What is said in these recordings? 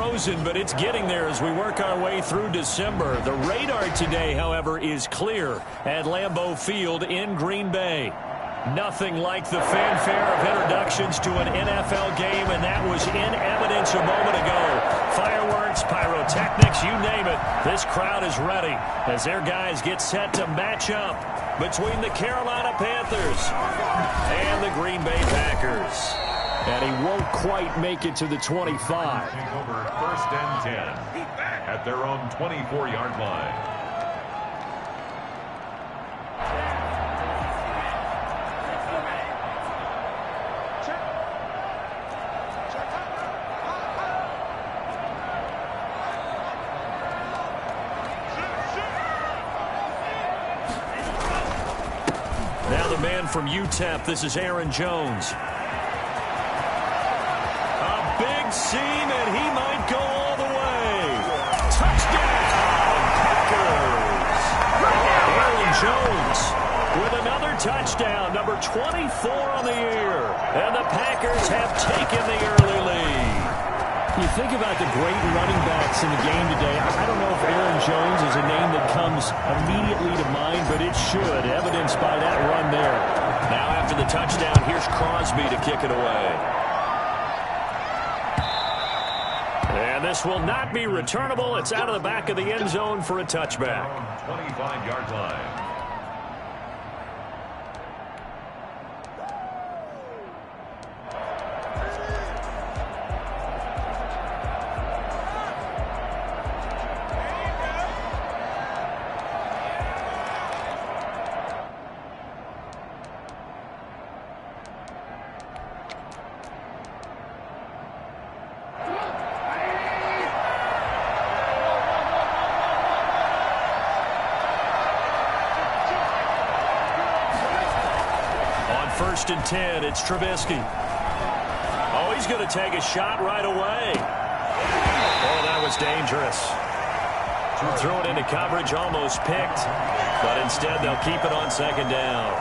frozen, but it's getting there as we work our way through December. The radar today, however, is clear at Lambeau Field in Green Bay. Nothing like the fanfare of introductions to an NFL game, and that was in evidence a moment ago. Fireworks, pyrotechnics, you name it. This crowd is ready as their guys get set to match up between the Carolina Panthers and the Green Bay Packers. And he won't quite make it to the 25. Over 1st and 10 at their own 24-yard line. Now the man from UTEP, this is Aaron Jones. Seam, and he might go all the way. Touchdown, Packers! Aaron Jones with another touchdown, number 24 on the year. And the Packers have taken the early lead. You think about the great running backs in the game today. I don't know if Aaron Jones is a name that comes immediately to mind, but it should, evidenced by that run there. Now after the touchdown, here's Crosby to kick it away. And this will not be returnable. It's out of the back of the end zone for a touchback. 25-yard line. First and 10, it's Trubisky. Oh, he's going to take a shot right away. Oh, that was dangerous. Threw it into coverage, almost picked, but instead they'll keep it on second down.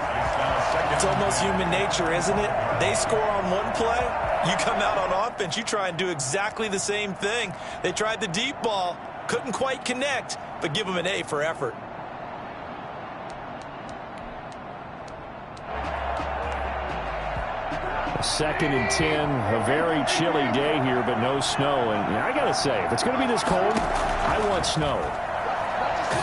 It's almost human nature, isn't it? They score on one play, you come out on offense, you try and do exactly the same thing. They tried the deep ball, couldn't quite connect, but give them an A for effort. Second and 10, a very chilly day here, but no snow. And I got to say, if it's going to be this cold, I want snow.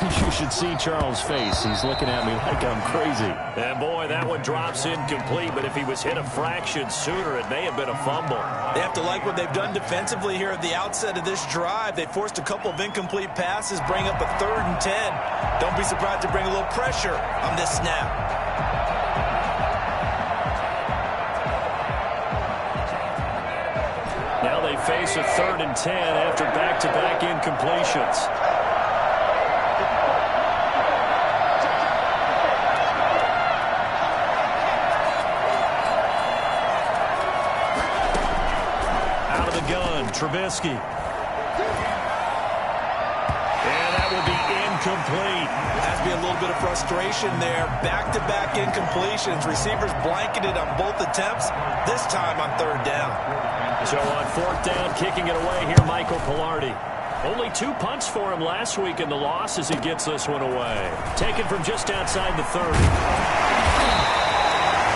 You should see Charles' face. He's looking at me like I'm crazy. And boy, that one drops incomplete, but if he was hit a fraction sooner, it may have been a fumble. They have to like what they've done defensively here at the outset of this drive. They forced a couple of incomplete passes, bring up a 3rd and 10. Don't be surprised to bring a little pressure on this snap. Now they face a 3rd and 10 after back-to-back incompletions. Out of the gun, Trubisky. And that will be incomplete. Has to be a little bit of frustration there. Back-to-back incompletions. Receivers blanketed on both attempts, this time on 3rd down. So on 4th down, kicking it away here, Michael Pilardi. Only 2 punts for him last week in the loss as he gets this one away. Taken from just outside the 30.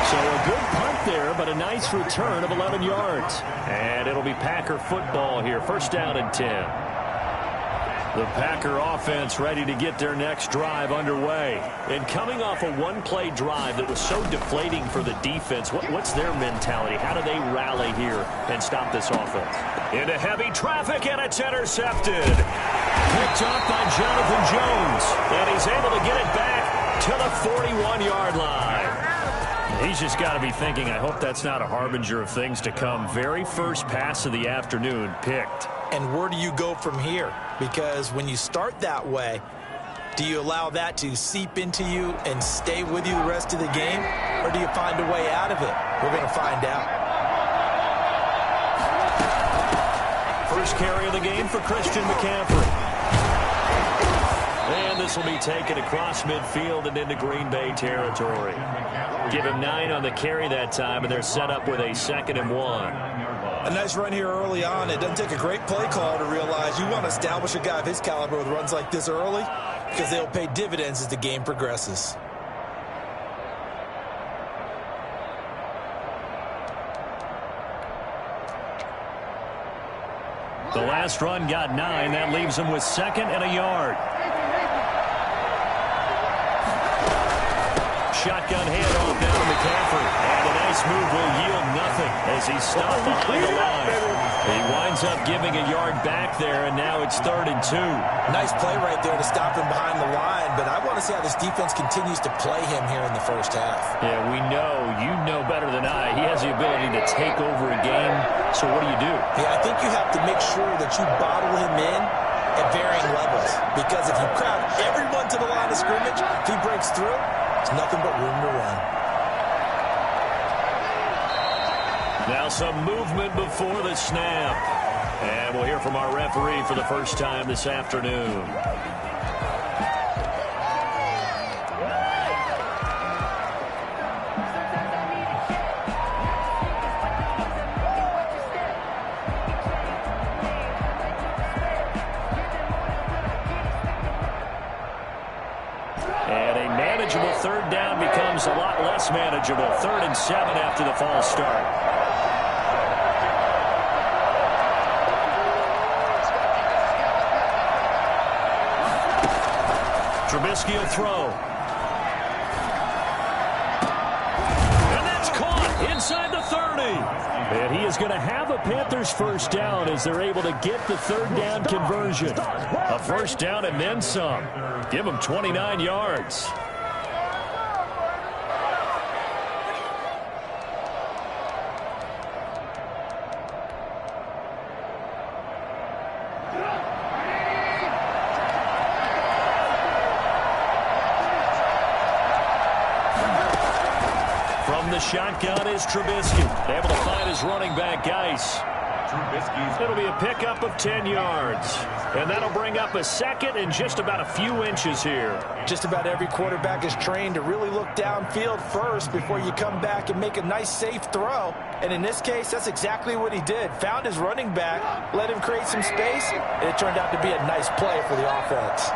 So a good punt there, but a nice return of 11 yards. And it'll be Packer football here. 1st down and 10. The Packer offense ready to get their next drive underway. And coming off a one-play drive that was so deflating for the defense, what's their mentality? How do they rally here and stop this offense? Into heavy traffic, and it's intercepted. Picked up by Jonathan Jones. And he's able to get it back to the 41-yard line. He's just got to be thinking, I hope that's not a harbinger of things to come. Very first pass of the afternoon picked. And where do you go from here? Because when you start that way, do you allow that to seep into you and stay with you the rest of the game? Or do you find a way out of it? We're going to find out. First carry of the game for Christian McCaffrey. And this will be taken across midfield and into Green Bay territory. Give him 9 on the carry that time, and they're set up with a 2nd and 1. A nice run here early on. It doesn't take a great play call to realize you want to establish a guy of his caliber with runs like this early because they'll pay dividends as the game progresses. The last run got 9. That leaves him with 2nd and a yard. Shotgun handoff down to McCaffrey. And a nice move will yield nothing as he's stopped behind the line. He winds up giving a yard back there, and now it's 3rd and 2. Nice play right there to stop him behind the line, but I want to see how this defense continues to play him here in the first half. Yeah, you know better than I. He has the ability to take over a game, so what do? Yeah, I think you have to make sure that you bottle him in at varying levels, because if you crowd everyone to the line of scrimmage, if he breaks through, it's nothing but room to run. Now some movement before the snap. And we'll hear from our referee for the first time this afternoon. And a manageable 3rd down becomes a lot less manageable. 3rd and 7 after the false start. Trubisky will throw. And that's caught inside the 30. And he is going to have a Panthers first down as they're able to get the 3rd down conversion. A first down and then some. Give him 29 yards. Shotgun is Trubisky. Able to find his running back, Geis. It'll be a pickup of 10 yards. And that'll bring up a 2nd and just about a few inches here. Just about every quarterback is trained to really look downfield first before you come back and make a nice, safe throw. And in this case, that's exactly what he did. Found his running back, let him create some space, and it turned out to be a nice play for the offense.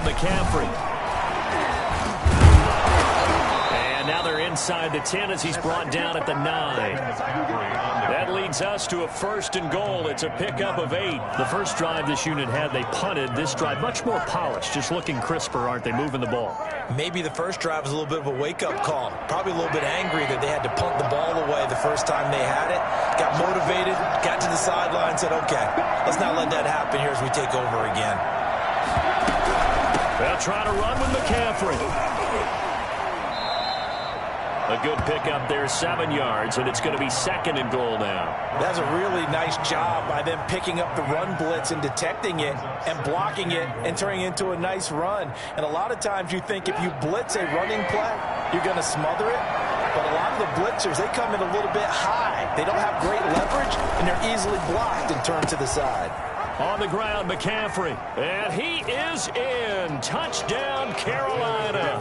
McCaffrey. And now they're inside the 10 as he's brought down at the 9. That leads us to a 1st and goal. It's a pickup of 8. The first drive this unit had, they punted. This drive, much more polished, just looking crisper, aren't they, moving the ball? Maybe the first drive was a little bit of a wake-up call. Probably a little bit angry that they had to punt the ball away the first time they had it. Got motivated, got to the sideline, said, okay, let's not let that happen here as we take over again. They'll try to run with McCaffrey. A good pickup there, 7 yards, and it's going to be 2nd and goal now. That's a really nice job by them picking up the run blitz and detecting it and blocking it and turning it into a nice run. And a lot of times you think if you blitz a running play, you're going to smother it. But a lot of the blitzers, they come in a little bit high. They don't have great leverage, and they're easily blocked and turned to the side. On the ground, McCaffrey. And he is in. Touchdown, Carolina.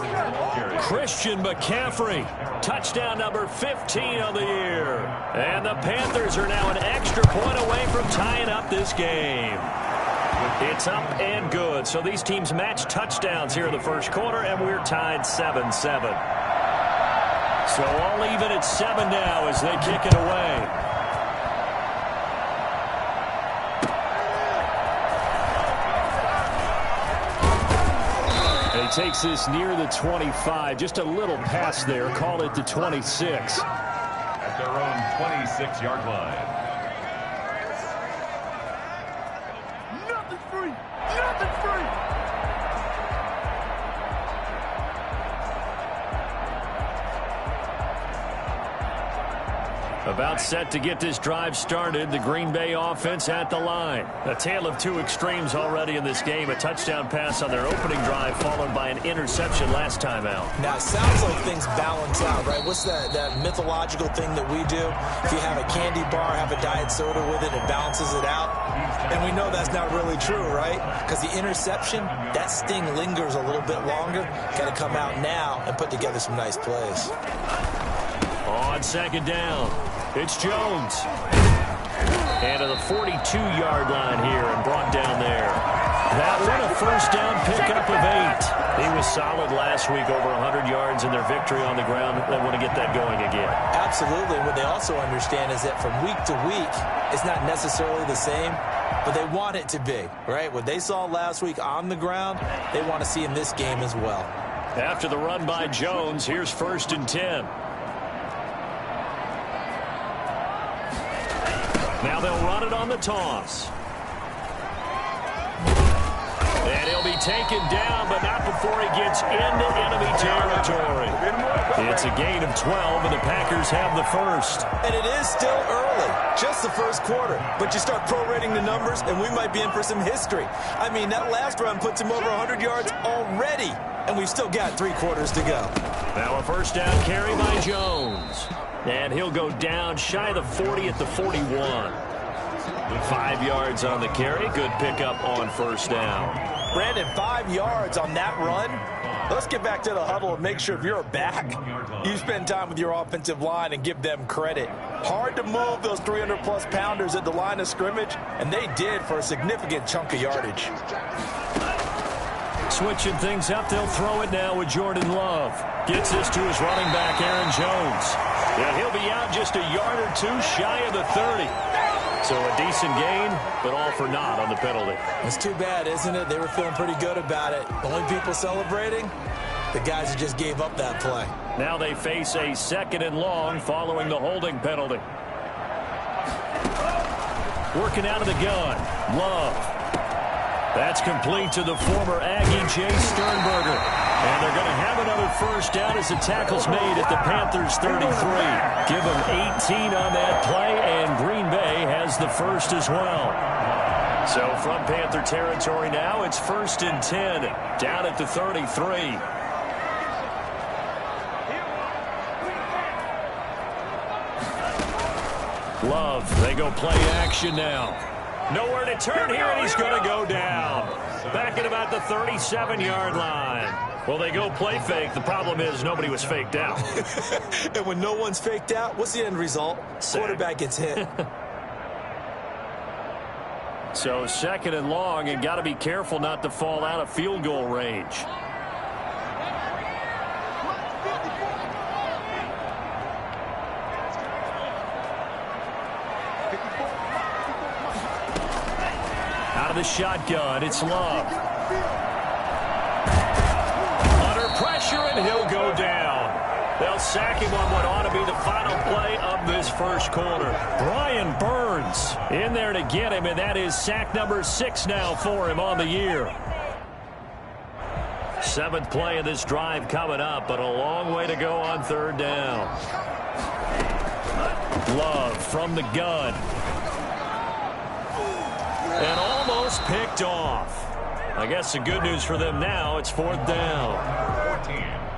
Christian McCaffrey. Touchdown number 15 on the year. And the Panthers are now an extra point away from tying up this game. It's up and good. So these teams match touchdowns here in the first quarter, and we're tied 7-7. So all even at 7 now as they kick it away. Takes this near the 25. Just a little pass there. Call it the 26. At their own 26-yard line. Nothing free. Nothing free. About set to get this drive started. The Green Bay offense at the line. A tale of two extremes already in this game. A touchdown pass on their opening drive followed by an interception last time out. Now, it sounds like things balance out, right? What's that mythological thing that we do? If you have a candy bar, have a diet soda with it, it balances it out. And we know that's not really true, right? Because the interception, that sting lingers a little bit longer. Got to come out now and put together some nice plays. On second down, it's Jones. And to the 42-yard line here and brought down there. That one a first down pickup of 8. He was solid last week, over 100 yards in their victory on the ground. They want to get that going again. Absolutely. What they also understand is that from week to week, it's not necessarily the same, but they want it to be, right? What they saw last week on the ground, they want to see in this game as well. After the run by Jones, here's 1st and 10. Now they'll run it on the toss. And he'll be taken down, but not before he gets into enemy territory. It's a gain of 12, and the Packers have the first. And it is still early, just the first quarter. But you start prorating the numbers, and we might be in for some history. I mean, that last run puts him over 100 yards already, and we've still got 3 quarters to go. Now a first down carry by Jones. And he'll go down shy of the 40 at the 41. 5 yards on the carry. Good pickup on first down. Brandon, 5 yards on that run. Let's get back to the huddle and make sure if you're a back, you spend time with your offensive line and give them credit. Hard to move those 300-plus pounders at the line of scrimmage, and they did for a significant chunk of yardage. Switching things up, they'll throw it now with Jordan Love. Gets this to his running back, Aaron Jones. And he'll be out just a yard or two shy of the 30. So a decent gain, but all for naught on the penalty. It's too bad, isn't it? They were feeling pretty good about it. Only people celebrating, the guys who just gave up that play. Now they face a 2nd and long following the holding penalty. Working out of the gun, Love. That's complete to the former Aggie, Jay Sternberger. And they're going to have another first down as the tackle's made at the Panthers' 33. Give them 18 on that play, and Green Bay has the first as well. So from Panther territory now, it's 1st and 10, down at the 33. Love, they go play action now. Nowhere to turn here, and he's going to go down. Back at about the 37-yard line. Well, they go play fake. The problem is nobody was faked out. And when no one's faked out, what's the end result? Quarterback gets hit. So 2nd and long, and got to be careful not to fall out of field goal range. Out of the shotgun, it's Love. Under pressure, and he'll go down. They'll sack him on what ought to be the final play of this first quarter. Brian Burns in there to get him, and that is sack number 6 now for him on the year. 7th play of this drive coming up, but a long way to go on 3rd down. Love from the gun. And almost picked off. I guess the good news for them now, it's 4th down.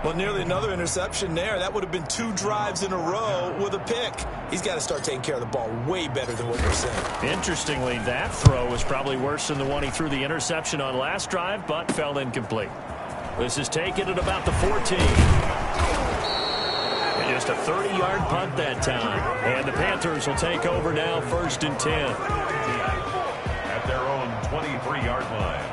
Well, nearly another interception there. That would have been 2 drives in a row with a pick. He's got to start taking care of the ball way better than what we're saying. Interestingly, that throw was probably worse than the one he threw the interception on last drive, but fell incomplete. This is taken at about the 14. And just a 30-yard punt that time. And the Panthers will take over now, 1st and 10. At their own 23-yard line.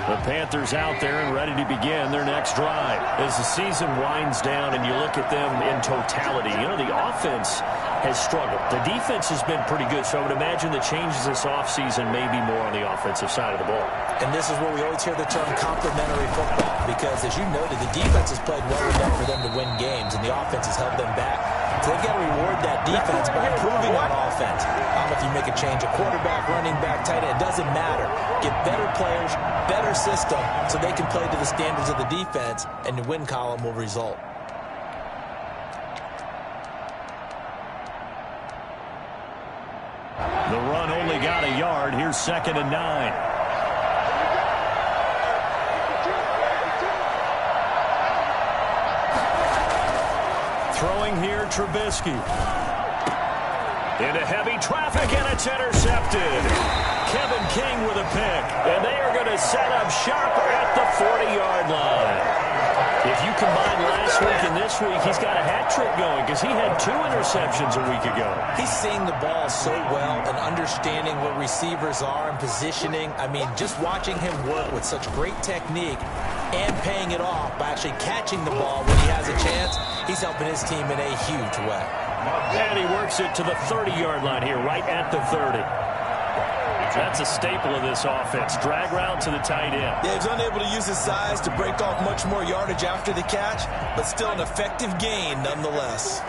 The Panthers out there and ready to begin their next drive. As the season winds down and you look at them in totality, you know, the offense has struggled. The defense has been pretty good, so I would imagine the changes this offseason may be more on the offensive side of the ball. And this is where we always hear the term complementary football, because as you noted, the defense has played well enough for them to win games, and the offense has held them back. defense. They've got to reward that defense by improving on offense. I don't know if you make a change, a quarterback, running back, tight end, it doesn't matter. Get better players, better system, so they can play to the standards of the defense, and the win column will result. The run only got a yard. Here's 2nd and 9. Throwing here, Trubisky. Into heavy traffic, and it's intercepted. Kevin King with a pick. And they are going to set up shop at the 40-yard line. If you combine last week and this week, he's got a hat trick going because he had 2 interceptions a week ago. He's seeing the ball so well and understanding where receivers are and positioning. I mean, just watching him work with such great technique and paying it off by actually catching the ball when he has a chance, he's helping his team in a huge way. And he works it to the 30-yard line here, right at the 30. That's a staple of this offense. Drag route to the tight end. Yeah, he's unable to use his size to break off much more yardage after the catch, but still an effective gain nonetheless.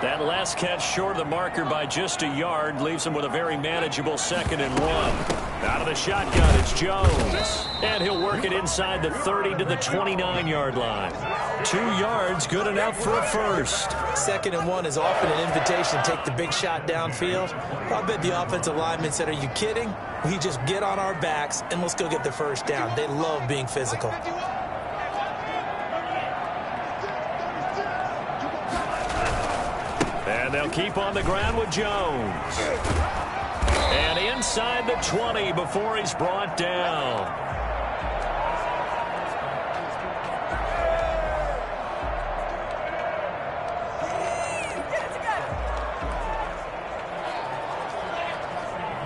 That last catch short of the marker by just a yard leaves him with a very manageable 2nd and 1. Out of the shotgun, it's Jones. And he'll work it inside the 30 to the 29-yard line. 2 yards, good enough for a first. 2nd and 1 is often an invitation to take the big shot downfield. I bet the offensive lineman said, "Are you kidding? We just get on our backs and let's go get the first down." They love being physical. And they'll keep on the ground with Jones. And inside the 20 before he's brought down.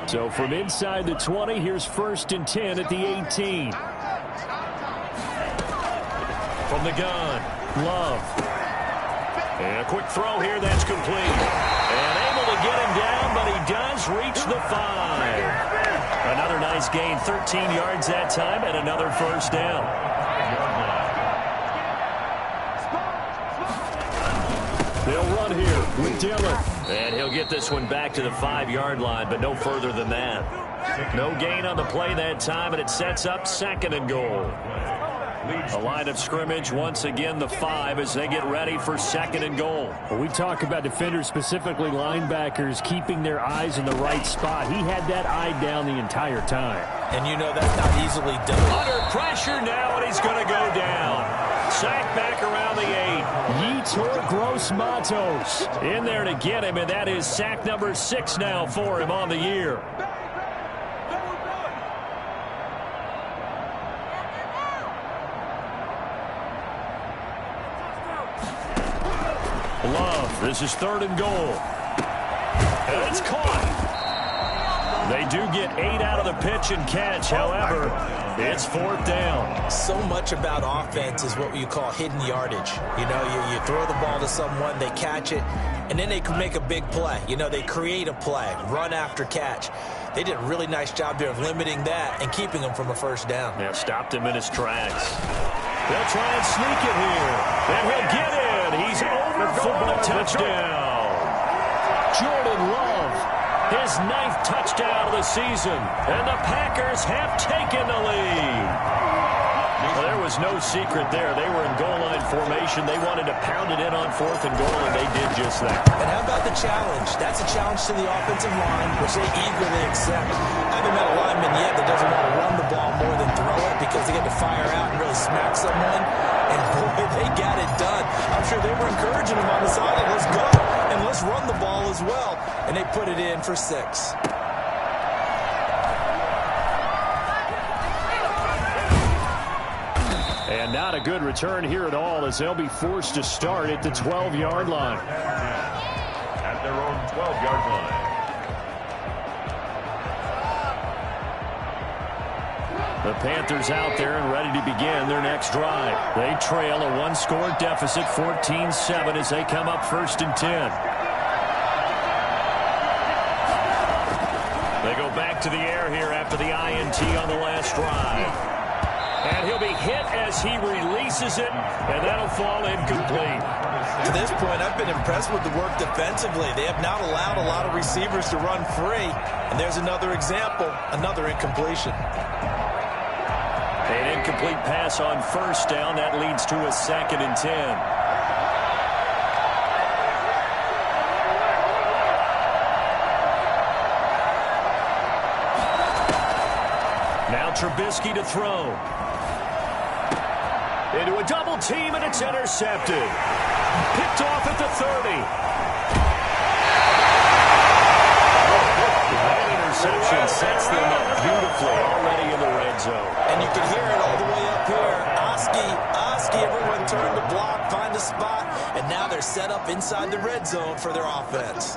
So from inside the 20, here's 1st and 10 at the 18. From the gun, Love. And a quick throw here, that's complete. And able to get him down, but he does reach the 5. Another nice gain, 13 yards that time, and another first down. They'll run here with Dillon. And he'll get this one back to the 5-yard line, but no further than that. No gain on the play that time, and it sets up 2nd and goal. A line of scrimmage, once again, the 5 as they get ready for 2nd and goal. Well, we talk about defenders, specifically linebackers, keeping their eyes in the right spot. He had that eye down the entire time. And you know that's not easily done. Under pressure now, and he's going to go down. Sack back around the 8. Yetur Gross-Matos in there to get him, and that is sack number 6 now for him on the year. Love, this is 3rd and goal. And it's caught. They do get 8 out of the pitch and catch. However, it's 4th down. So much about offense is what you call hidden yardage. You know, you throw the ball to someone, they catch it, and then they can make a big play. You know, they create a play, run after catch. They did a really nice job there of limiting that and keeping him from a first down. Yeah, stopped him in his tracks. They'll try and sneak it here. And he'll get in. He's over for the touchdown. Jordan Love, his 9th touchdown of the season. And the Packers have taken the lead. Well, there was no secret there. They were in goal line formation. They wanted to pound it in on 4th and goal, and they did just that. And how about the challenge? That's a challenge to the offensive line, which they eagerly accept. I haven't met a lineman yet that doesn't want to run the ball more than throw it because they get to fire out and really smack someone. And boy, they got it done. I'm sure they were encouraging him on the sideline. Let's go. And let's run the ball as well. And they put it in for 6. And not a good return here at all as they'll be forced to start at the 12-yard line. At their own 12-yard line. The Panthers out there and ready to begin their next drive. They trail a 1-score deficit, 14-7, as they come up 1st and 10. They go back to the air here after the INT on the last drive. And he'll be hit as he releases it, and that'll fall incomplete. To this point, I've been impressed with the work defensively. They have not allowed a lot of receivers to run free. And there's another example, another incompletion. An incomplete pass on first down. That leads to a 2nd and 10. Now Trubisky to throw. Into a double team, and it's intercepted. Picked off at the 30. That interception sets them up beautifully already in the red zone. And you can hear it all the way up here. Oski, everyone turned to block, find a spot, and now they're set up inside the red zone for their offense.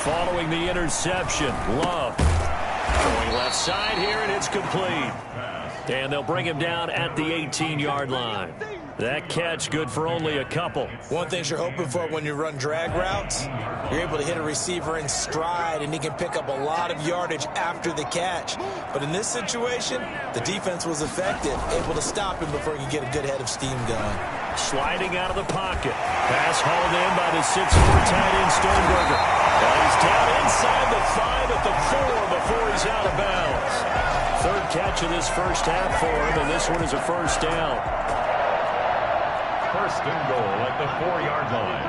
Following the interception, Love going left side here, and it's complete. And they'll bring him down at the 18-yard line. That catch good for only a couple. One thing you're hoping for when you run drag routes, you're able to hit a receiver in stride, and he can pick up a lot of yardage after the catch. But in this situation, the defense was effective, able to stop him before he could get a good head of steam going. Sliding out of the pocket. Pass hauled in by the 6'4" tight end Sternberger. And he's down inside the 5 at the 4 before he's out of bounds. 3rd catch of this first half for him, and this one is a first down. 1st and goal at the 4-yard line.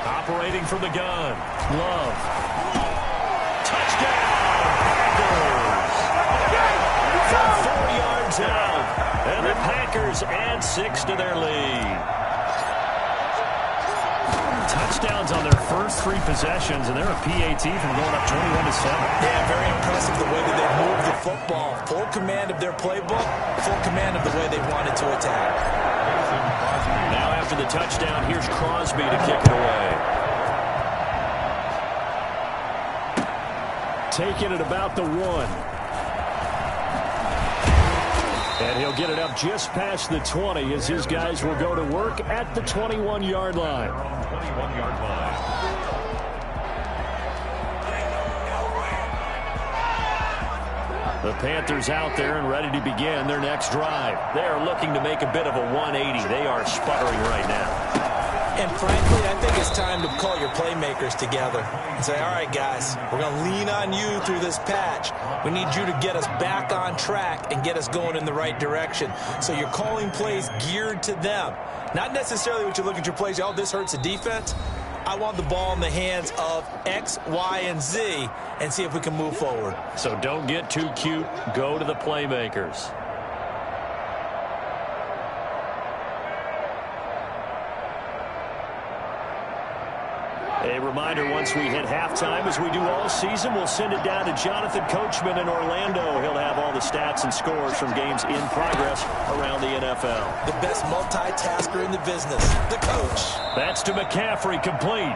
Operating from the gun. Love. Touchdown! Packers! From 4 yards out. And the Packers add 6 to their lead. Touchdowns on their first 3 possessions, and they're a PAT from going up 21-7. Yeah, very impressive the way that they moved the football. Full command of their playbook, full command of the way they wanted to attack. Now after the touchdown, here's Crosby to kick it away. Taking it about the 1. And he'll get it up just past the 20 as his guys will go to work at the 21-yard line. 21-yard line. The Panthers out there and ready to begin their next drive. They are looking to make a bit of a 180. They are sputtering right now. And frankly, I think it's time to call your playmakers together and say, all right, guys, we're going to lean on you through this patch. We need you to get us back on track and get us going in the right direction. So you're calling plays geared to them. Not necessarily what you look at your plays, oh, this hurts the defense. I want the ball in the hands of X, Y, and Z and see if we can move forward. So don't get too cute. Go to the playmakers. A reminder, once we hit halftime, as we do all season, we'll send it down to Jonathan Coachman in Orlando. He'll have all the stats and scores from games in progress around the NFL. The best multitasker in the business, the coach. That's to McCaffrey, complete.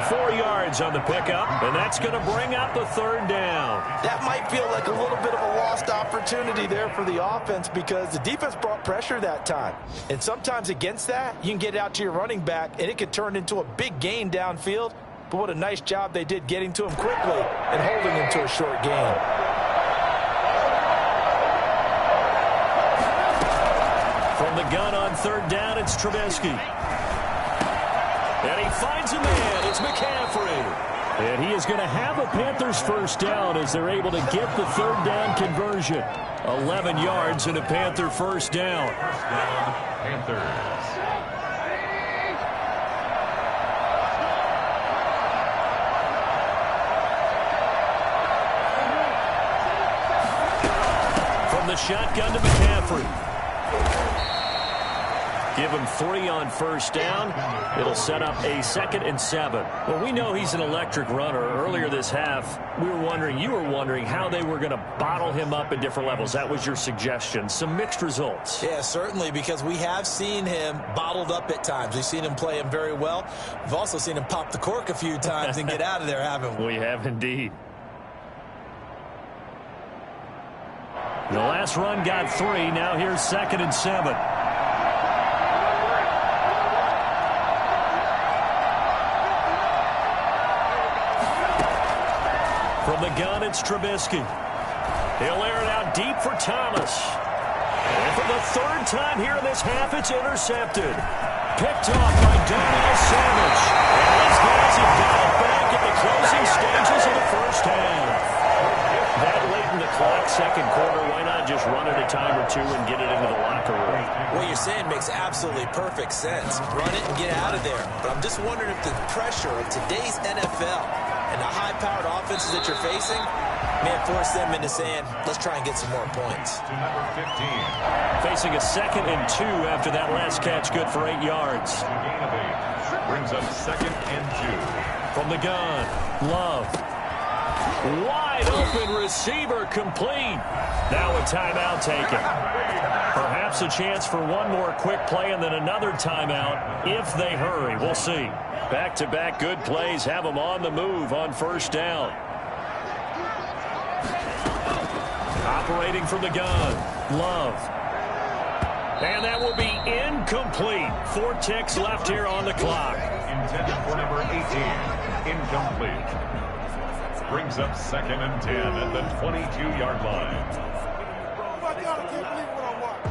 4 yards on the pickup, and that's going to bring up the 3rd down. That might feel like a little bit of a lost opportunity there for the offense because the defense brought pressure that time. And sometimes against that, you can get out to your running back, and it could turn into a big gain downfield. But what a nice job they did getting to him quickly and holding him to a short gain. From the gun on 3rd down, it's Trubisky. And he finds a man. It's McCaffrey. And he is going to have a Panthers first down as they're able to get the 3rd down conversion. 11 yards and a Panther first down. Panthers. From the shotgun to McCaffrey. Give him 3 on first down. It'll set up a 2nd and 7. Well, we know he's an electric runner. Earlier this half, you were wondering how they were going to bottle him up at different levels. That was your suggestion. Some mixed results. Yeah, certainly, because we have seen him bottled up at times. We've seen him play him very well. We've also seen him pop the cork a few times and get out of there, haven't we? We have indeed. The last run got 3. Now here's 2nd and 7. Mitch Trubisky. He'll air it out deep for Thomas. And for the third time here in this half, it's intercepted. Picked off by Darnell Savage. And these guys have got it back at the closing stages of the first half. That late in the clock, second quarter, why not just run it a time or two and get it into the locker room? What you're saying makes absolutely perfect sense. Run it and get out of there. But I'm just wondering if the pressure of today's NFL and the high-powered offenses that you're facing may force them into saying, let's try and get some more points. To number 15. Facing a 2nd and 2 after that last catch, good for 8 yards. A gain of 8. Brings up 2nd and 2. From the gun, Love. Wide open receiver complete. Now a timeout taken. Perhaps a chance for one more quick play and then another timeout if they hurry. We'll see. Back-to-back good plays have them on the move on first down. Operating from the gun, Love. And that will be incomplete. 4 ticks left here on the clock. Intended for number 18. Incomplete. Brings up 2nd and 10 at the 22-yard line. Oh my God, I can't believe what I watched.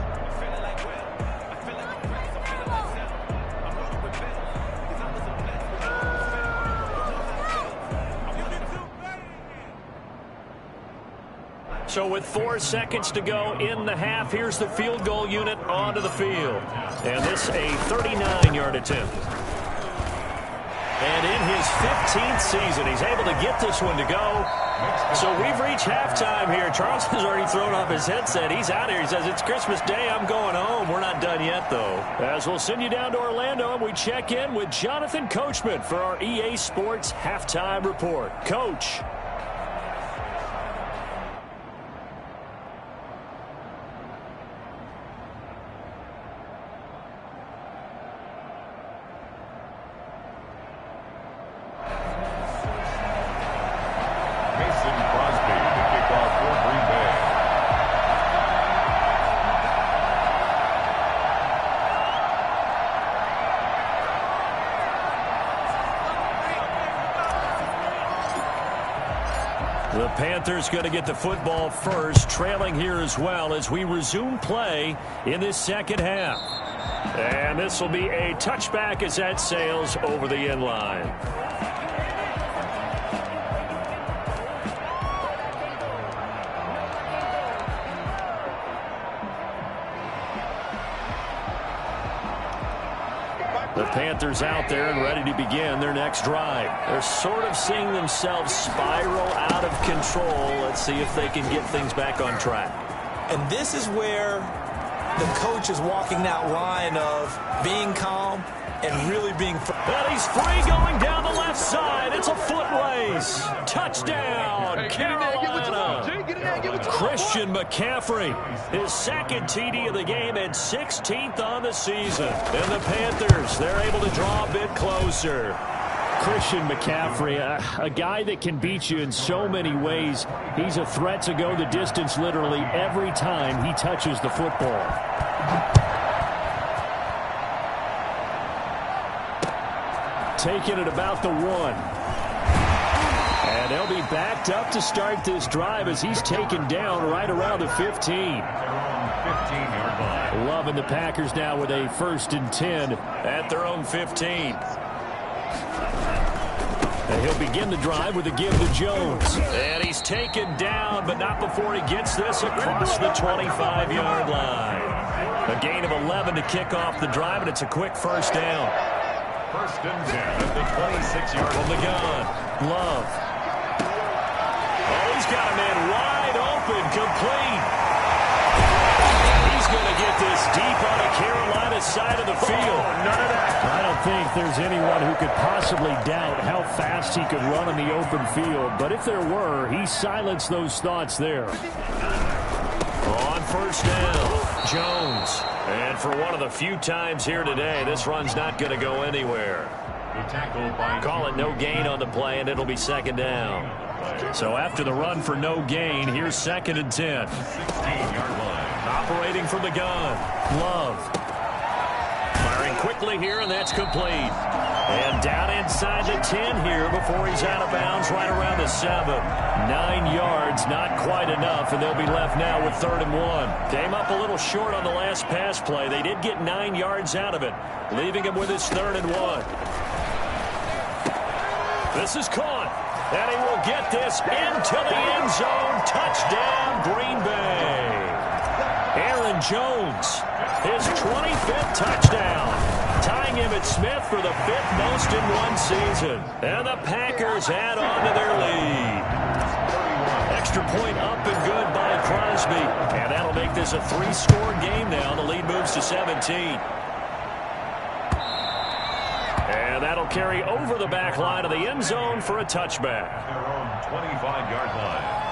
So with 4 seconds to go in the half, here's the field goal unit onto the field. And this a 39-yard attempt. And in his 15th season, he's able to get this one to go. So we've reached halftime here. Charles has already thrown off his headset. He's out here. He says, it's Christmas Day. I'm going home. We're not done yet, though. As we'll send you down to Orlando, and we check in with Jonathan Coachman for our EA Sports Halftime Report. Coach. The Panthers going to get the football first, trailing here as well as we resume play in this second half. And this will be a touchback as that sails over the end line. The Panthers out there and ready to begin their next drive. They're sort of seeing themselves spiral out of control. Let's see if they can get things back on track. And this is where the coach is walking that line of being calm and really being... And he's free going down the left side. It's a foot race. Touchdown, Carolina. Christian McCaffrey, his second TD of the game and 16th on the season. And the Panthers, they're able to draw a bit closer. Christian McCaffrey, a guy that can beat you in so many ways. He's a threat to go the distance literally every time he touches the football. Taking it about the 1. And they'll be backed up to start this drive as he's taken down right around the 15. 15-yard line. Loving the Packers now with a 1st and 10 at their own 15. And he'll begin the drive with a give to Jones. And he's taken down, but not before he gets this across the 25-yard line. A gain of 11 to kick off the drive, and it's a quick first down. 1st and 10 at the 26-yard line. From the gun, Love. Oh, he's got a man wide open, complete. He's going to get this deep on the Carolina side of the field. None of that. I don't think there's anyone who could possibly doubt how fast he could run in the open field. But if there were, he silenced those thoughts there. On first down, Jones. And for one of the few times here today, this run's not going to go anywhere. Call it no gain on the play, and it'll be 2nd down. So after the run for no gain, here's 2nd and 10. 16-yard line. Operating from the gun, Love. Firing quickly here, and that's complete. And down inside the 10 here before he's out of bounds right around the 7. 9 yards, not quite enough, and they'll be left now with 3rd and 1. Came up a little short on the last pass play. They did get 9 yards out of it, leaving him with his 3rd and 1. This is caught, and he will get this into the end zone. Touchdown, Green Bay. Aaron Jones, his 25th touchdown, tying him at Smith for the 5th most in one season. And the Packers add on to their lead. Extra point up and good by Crosby. And that'll make this a 3-score game now. The lead moves to 17. And that'll carry over the back line of the end zone for a touchback. Their own 25-yard line.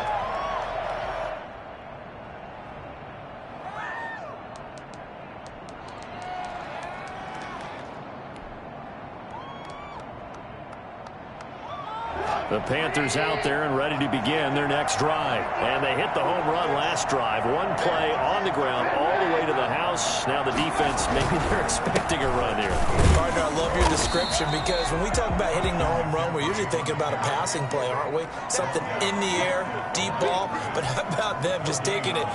The Panthers out there and ready to begin their next drive. And they hit the home run last drive. One play on the ground all the way to the house. Now the defense, maybe they're expecting a run here. Partner, I love your description because when we talk about hitting the home run, we're usually thinking about a passing play, aren't we? Something in the air, deep ball. But how about them just taking it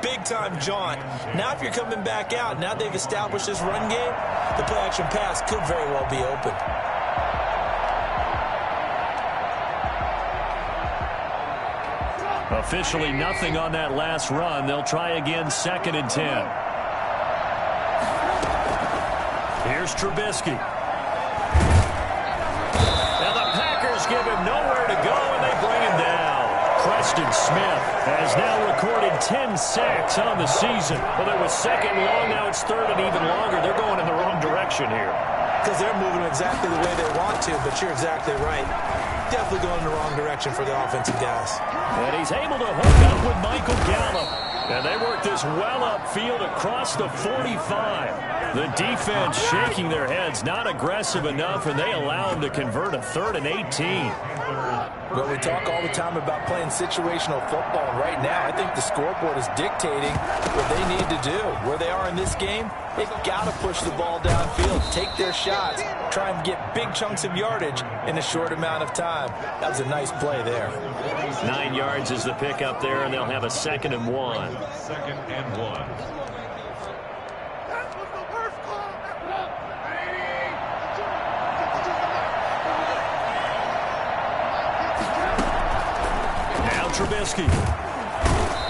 big-time jaunt? Now if you're coming back out, now they've established this run game, the play-action pass could very well be open. Officially nothing on that last run. They'll try again 2nd and 10. Here's Trubisky. Now the Packers give him nowhere to go, and they bring him down. Preston Smith has now recorded 10 sacks on the season. Well, it was 2nd and long. Now it's 3rd and even longer. They're going in the wrong direction here. Because they're moving exactly the way they want to, but you're exactly right. Definitely going in the wrong direction for the offensive guys. And he's able to hook up with Michael Gallup. And they work this well upfield across the 45. The defense shaking their heads, not aggressive enough, and they allow him to convert a 3rd and 18. Well, we talk all the time about playing situational football. Right now, I think the scoreboard is dictating what they need to do. Where they are in this game, they've got to push the ball downfield, take their shots, try and get big chunks of yardage in a short amount of time. That was a nice play there. 9 yards is the pickup there, and they'll have a 2nd and 1. 2nd and 1. Trubisky.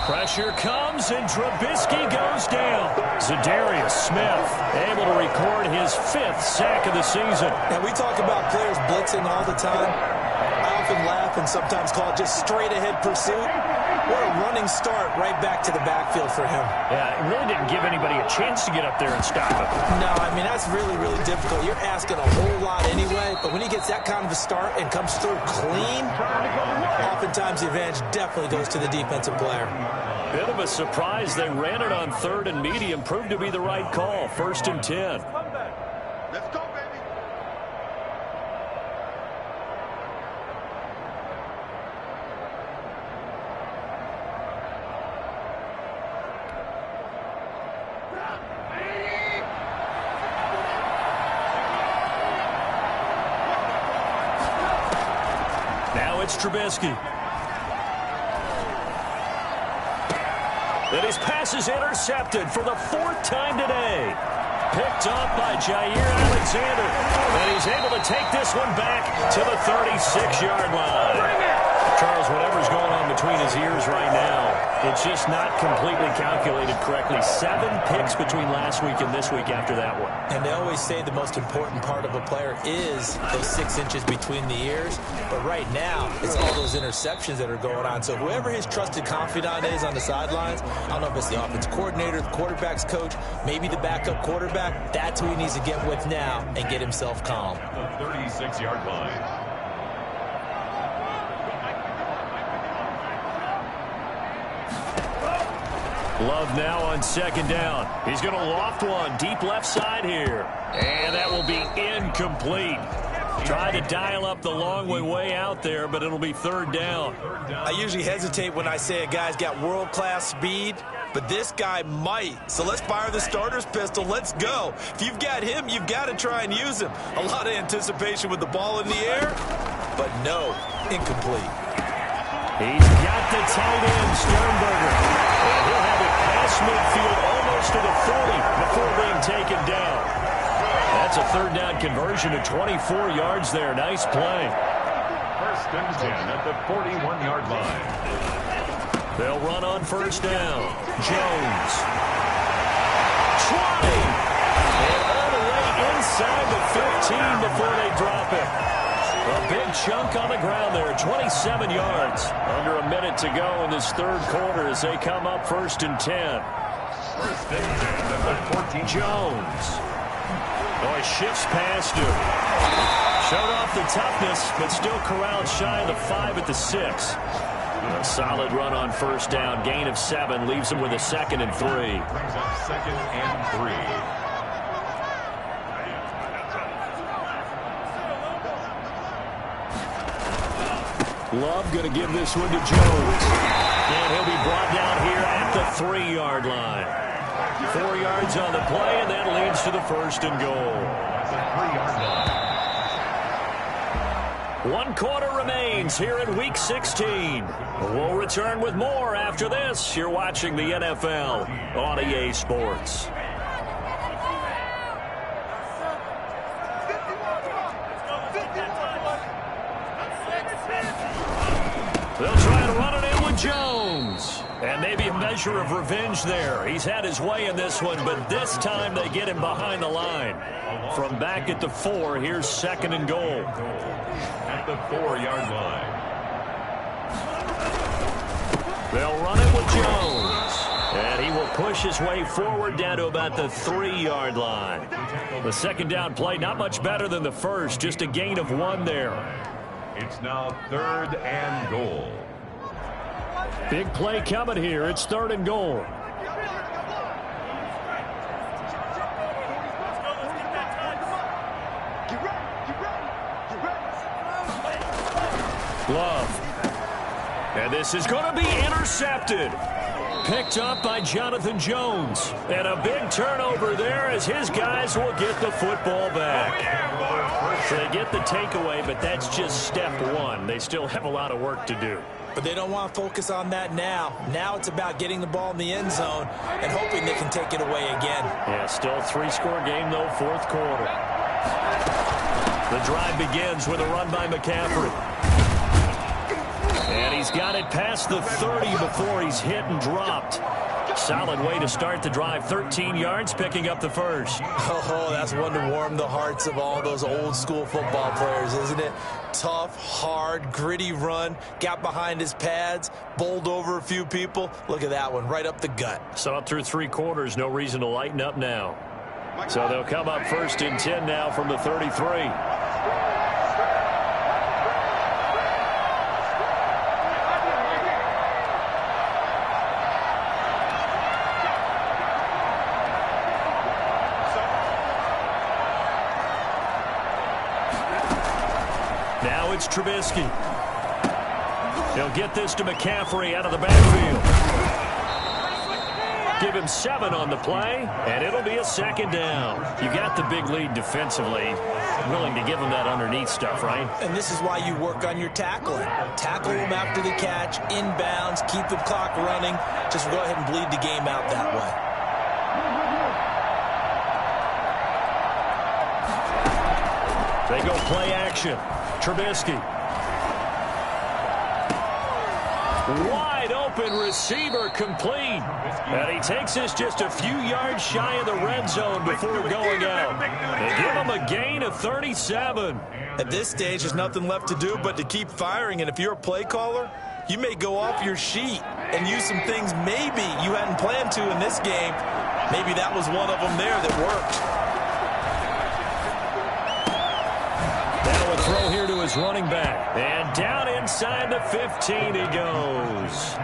Pressure comes, and Trubisky goes down. Za'Darius Smith able to record his 5th sack of the season. And we talk about players blitzing all the time. I often laugh and sometimes call it just straight-ahead pursuit. What a running start right back to the backfield for him. Yeah, it really didn't give anybody a chance to get up there and stop him. No, I mean, that's really, really difficult. You're asking a whole lot anyway, but when he gets that kind of a start and comes through clean, oftentimes the advantage definitely goes to the defensive player. Bit of a surprise. They ran it on 3rd and medium. Proved to be the right call. 1st and 10. Let's go, baby. Now it's Trubisky. And his pass is intercepted for the 4th time today. Picked up by Jair Alexander. And he's able to take this one back to the 36-yard line. Charles, whatever's going on between his ears right now, it's just not completely calculated correctly. 7 picks between last week and this week after that one. And they always say the most important part of a player is those 6 inches between the ears. But right now, it's all those interceptions that are going on. So whoever his trusted confidant is on the sidelines, I don't know if it's the offense coordinator, the quarterback's coach, maybe the backup quarterback, that's who he needs to get with now and get himself calm. The 36-yard line. Love now on 2nd down. He's going to loft one deep left side here. And that will be incomplete. Try to dial up the long way out there, but it'll be 3rd down. I usually hesitate when I say a guy's got world-class speed, but this guy might. So let's fire the starter's pistol. Let's go. If you've got him, you've got to try and use him. A lot of anticipation with the ball in the air, but no, incomplete. He's got the tight end, Sternberger. And he'll have it past midfield almost to the 40 before being taken down. That's a third down conversion to 24 yards there. Nice play. First and 10 at the 41-yard line. They'll run on first down. Jones. Trying. And all the way inside the 15 before they drop it. A big chunk on the ground there, 27 yards. Under a minute to go in this third quarter as they come up first and 10. First and 10 at the 14. Jones. Oh, he shifts past him. Showed off the toughness, but still corralled shy of the 5 at the 6. A solid run on first down. Gain of 7 leaves him with a 2nd and 3. Brings up 2nd and 3. Love going to give this one to Jones. And he'll be brought down here at the 3-yard line. 4 yards on the play, and that leads to the first and goal. That's a 3-yard line. 1 quarter remains here in Week 16. We'll return with more after this. You're watching the NFL on EA Sports. They'll try to run it in with Jones. And maybe a measure of revenge there. He's had his way in this one, but this time they get him behind the line. From back at the 4, here's 2nd and goal. At the 4-yard line. They'll run it with Jones. And he will push his way forward down to about the 3-yard line. The second down play, not much better than the first, just a gain of 1 there. It's now 3rd and goal. Big play coming here. It's 3rd and goal. Love. And this is going to be intercepted. Picked up by Jonathan Jones. And a big turnover there as his guys will get the football back. So they get the takeaway, but that's just step 1. They still have a lot of work to do. But they don't want to focus on that now. Now it's about getting the ball in the end zone and hoping they can take it away again. Yeah, still a 3-score game, though, 4th quarter. The drive begins with a run by McCaffrey. And he's got it past the 30 before he's hit and dropped. Solid way to start the drive. 13 yards, picking up the first. Oh, that's one to warm the hearts of all those old-school football players, isn't it? Tough, hard, gritty run. Got behind his pads, bowled over a few people. Look at that one, right up the gut. Saw it through 3 quarters. No reason to lighten up now. So they'll come up first and 10 now from the 33. Now it's Trubisky. He'll get this to McCaffrey out of the backfield. Give him 7 on the play, and it'll be a 2nd down. You got the big lead defensively. Willing to give him that underneath stuff, right? And this is why you work on your tackling. Tackle him after the catch, inbounds, keep the clock running. Just go ahead and bleed the game out that way. They go play action. Trubisky. Wide open receiver complete. And he takes this just a few yards shy of the red zone before going out. They give him a gain of 37. At this stage, there's nothing left to do but to keep firing. And if you're a play caller, you may go off your sheet and use some things maybe you hadn't planned to in this game. Maybe that was one of them there that worked. Now a throw here to his running back. And down inside the 15 he goes.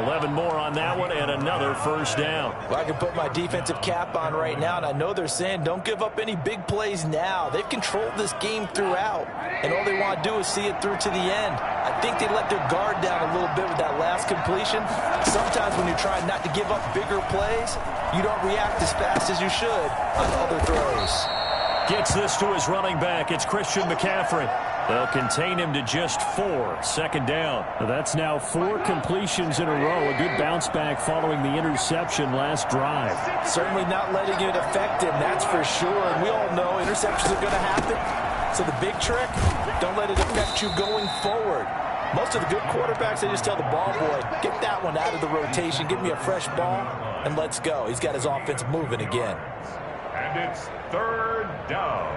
11 more on that one and another first down. Well, I can put my defensive cap on right now, and I know they're saying don't give up any big plays now. They've controlled this game throughout, and all they want to do is see it through to the end. I think they let their guard down a little bit with that last completion. Sometimes when you're trying not to give up bigger plays, you don't react as fast as you should on other throws. Gets this to his running back. It's Christian McCaffrey. They'll contain him to just 4. Second down. That's now 4 completions in a row. A good bounce back following the interception last drive. Certainly not letting it affect him, that's for sure. And we all know interceptions are going to happen. So the big trick, don't let it affect you going forward. Most of the good quarterbacks, they just tell the ball boy, get that one out of the rotation, give me a fresh ball, and let's go. He's got his offense moving again. And it's third down.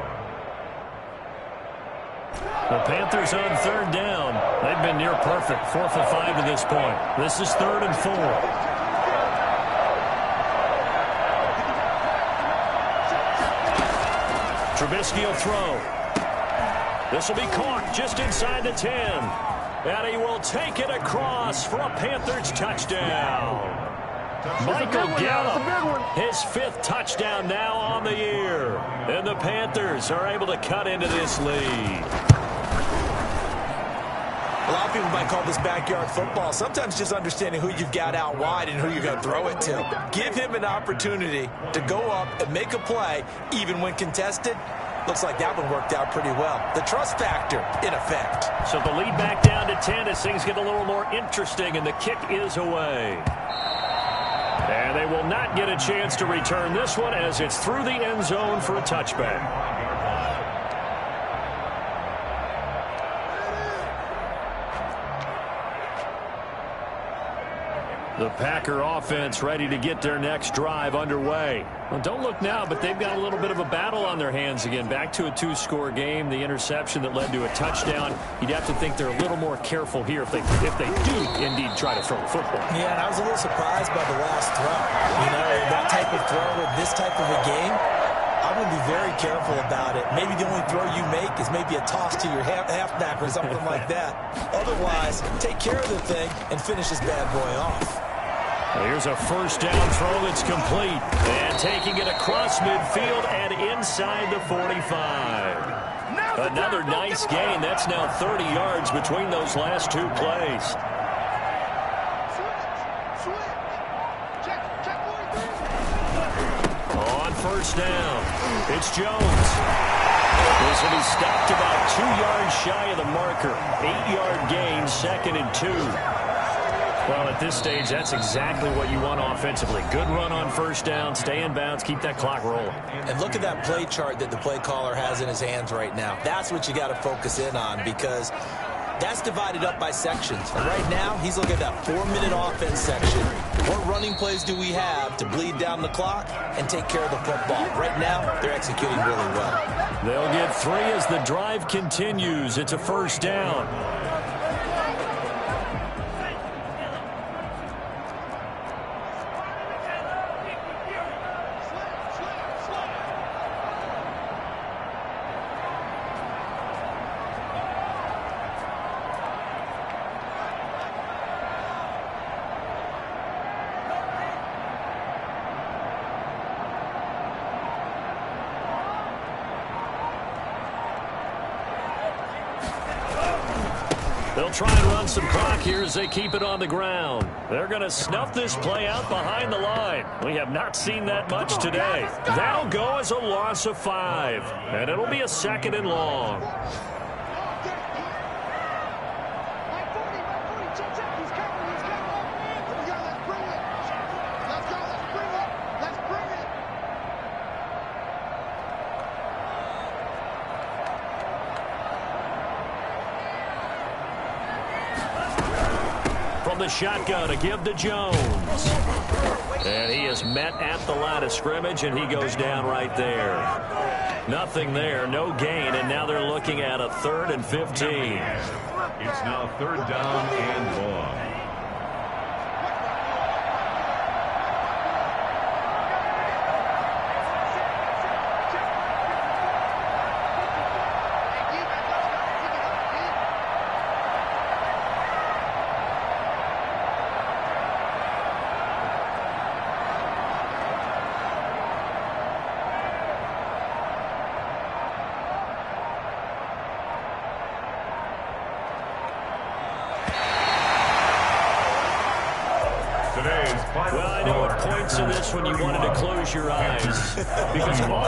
The Panthers on third down. They've been near perfect. 4 for 5 to this point. This is 3rd and 4. Trubisky will throw. This will be caught just inside the 10. And he will take it across for a Panthers touchdown. Michael Gallup, his 5th touchdown now on the year. And the Panthers are able to cut into this lead. A lot of people might call this backyard football. Sometimes just understanding who you've got out wide and who you're going to throw it to. Give him an opportunity to go up and make a play, even when contested. Looks like that one worked out pretty well. The trust factor in effect. So the lead back down to 10 as things get a little more interesting, and the kick is away. And they will not get a chance to return this one as it's through the end zone for a touchback. The Packer offense ready to get their next drive underway. Well, don't look now, but they've got a little bit of a battle on their hands again. Back to a 2-score game. The interception that led to a touchdown. You'd have to think they're a little more careful here if they do indeed try to throw the football. Yeah, and I was a little surprised by the last throw. You know, that type of throw with this type of a game, I'm going to be very careful about it. Maybe the only throw you make is maybe a toss to your halfback or something like that. Otherwise, take care of the thing and finish this bad boy off. Well, here's a first down throw that's complete. And taking it across midfield and inside the 45. Another nice gain. That's now 30 yards between those last 2 plays. On first down, it's Jones. This will be stopped about 2 yards shy of the marker. 8-yard gain, 2nd and 2. Well, at this stage, that's exactly what you want offensively. Good run on first down, stay in bounds, keep that clock rolling. And look at that play chart that the play caller has in his hands right now. That's what you got to focus in on because that's divided up by sections. And right now, he's looking at that 4-minute offense section. What running plays do we have to bleed down the clock and take care of the football? Right now, they're executing really well. They'll get 3 as the drive continues. It's a first down. They'll try and run some clock here as they keep it on the ground. They're going to snuff this play out behind the line. We have not seen that much today. That'll go as a loss of 5. And it'll be a 2nd and long. The shotgun to give to Jones. And he is met at the line of scrimmage, and he goes down right there. Nothing there, no gain, and now they're looking at a 3rd and 15. It's now 3rd down and long. Today's final Well, I know at points in this when you wanted to close your eyes because of all